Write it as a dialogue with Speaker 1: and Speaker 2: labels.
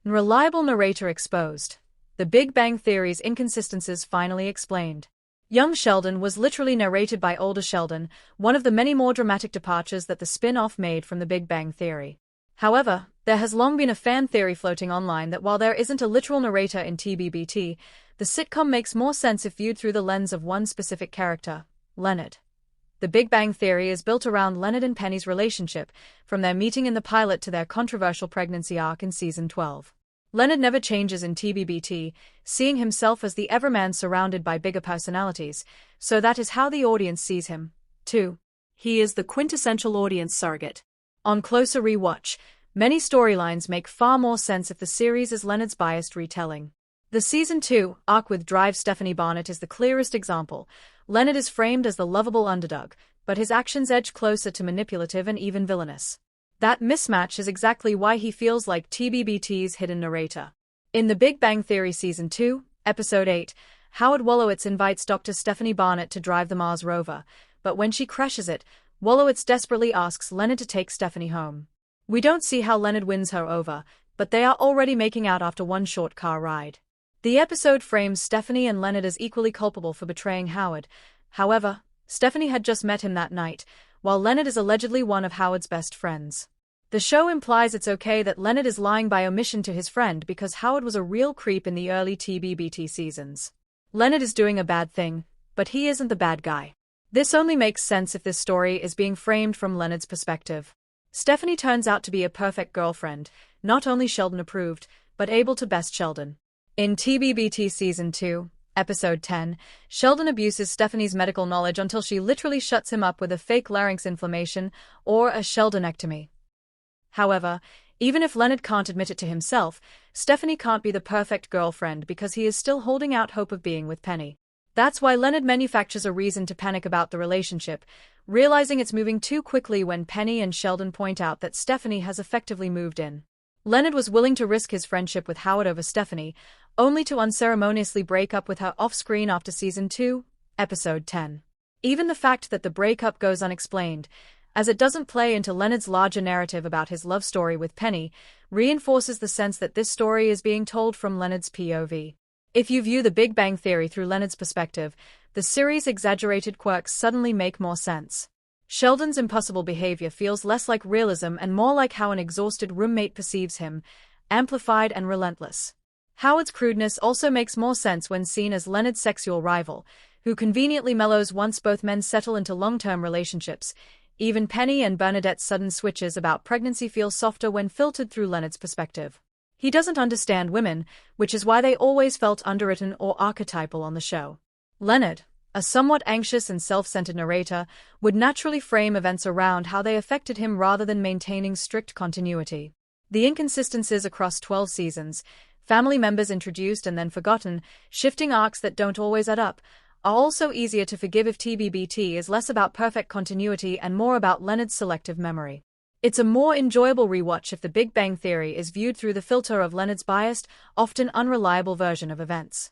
Speaker 1: Unreliable narrator exposed. The Big Bang Theory's inconsistencies finally explained. Young Sheldon was literally narrated by older Sheldon, one of the many more dramatic departures that the spin-off made from The Big Bang Theory. However, there has long been a fan theory floating online that while there isn't a literal narrator in TBBT, the sitcom makes more sense if viewed through the lens of one specific character, Leonard. The Big Bang Theory is built around Leonard and Penny's relationship, from their meeting in the pilot to their controversial pregnancy arc in Season 12. Leonard never changes in TBBT, seeing himself as the everman surrounded by bigger personalities, so that is how the audience sees him, too. He is the quintessential audience surrogate. On closer rewatch, many storylines make far more sense if the series is Leonard's biased retelling. The Season 2 arc with Drive Stephanie Barnett is the clearest example. Leonard is framed as the lovable underdog, but his actions edge closer to manipulative and even villainous. That mismatch is exactly why he feels like TBBT's hidden narrator. In The Big Bang Theory Season 2, Episode 8, Howard Wolowitz invites Dr. Stephanie Barnett to drive the Mars rover, but when she crashes it, Wolowitz desperately asks Leonard to take Stephanie home. We don't see how Leonard wins her over, but they are already making out after one short car ride. The episode frames Stephanie and Leonard as equally culpable for betraying Howard. However, Stephanie had just met him that night, while Leonard is allegedly one of Howard's best friends. The show implies it's okay that Leonard is lying by omission to his friend because Howard was a real creep in the early TBBT seasons. Leonard is doing a bad thing, but he isn't the bad guy. This only makes sense if this story is being framed from Leonard's perspective. Stephanie turns out to be a perfect girlfriend, not only Sheldon approved, but able to best Sheldon. In TBBT Season 2, Episode 10, Sheldon abuses Stephanie's medical knowledge until she literally shuts him up with a fake larynx inflammation or a Sheldonectomy. However, even if Leonard can't admit it to himself, Stephanie can't be the perfect girlfriend because he is still holding out hope of being with Penny. That's why Leonard manufactures a reason to panic about the relationship, realizing it's moving too quickly when Penny and Sheldon point out that Stephanie has effectively moved in. Leonard was willing to risk his friendship with Howard over Stephanie, only to unceremoniously break up with her off-screen after Season 2, Episode 10. Even the fact that the breakup goes unexplained, as it doesn't play into Leonard's larger narrative about his love story with Penny, reinforces the sense that this story is being told from Leonard's POV. If you view The Big Bang Theory through Leonard's perspective, the series' exaggerated quirks suddenly make more sense. Sheldon's impossible behavior feels less like realism and more like how an exhausted roommate perceives him, amplified and relentless. Howard's crudeness also makes more sense when seen as Leonard's sexual rival, who conveniently mellows once both men settle into long-term relationships. Even Penny and Bernadette's sudden switches about pregnancy feel softer when filtered through Leonard's perspective. He doesn't understand women, which is why they always felt underwritten or archetypal on the show. Leonard, a somewhat anxious and self-centered narrator, would naturally frame events around how they affected him rather than maintaining strict continuity. The inconsistencies across 12 seasons, family members introduced and then forgotten, shifting arcs that don't always add up, are also easier to forgive if TBBT is less about perfect continuity and more about Leonard's selective memory. It's a more enjoyable rewatch if The Big Bang Theory is viewed through the filter of Leonard's biased, often unreliable version of events.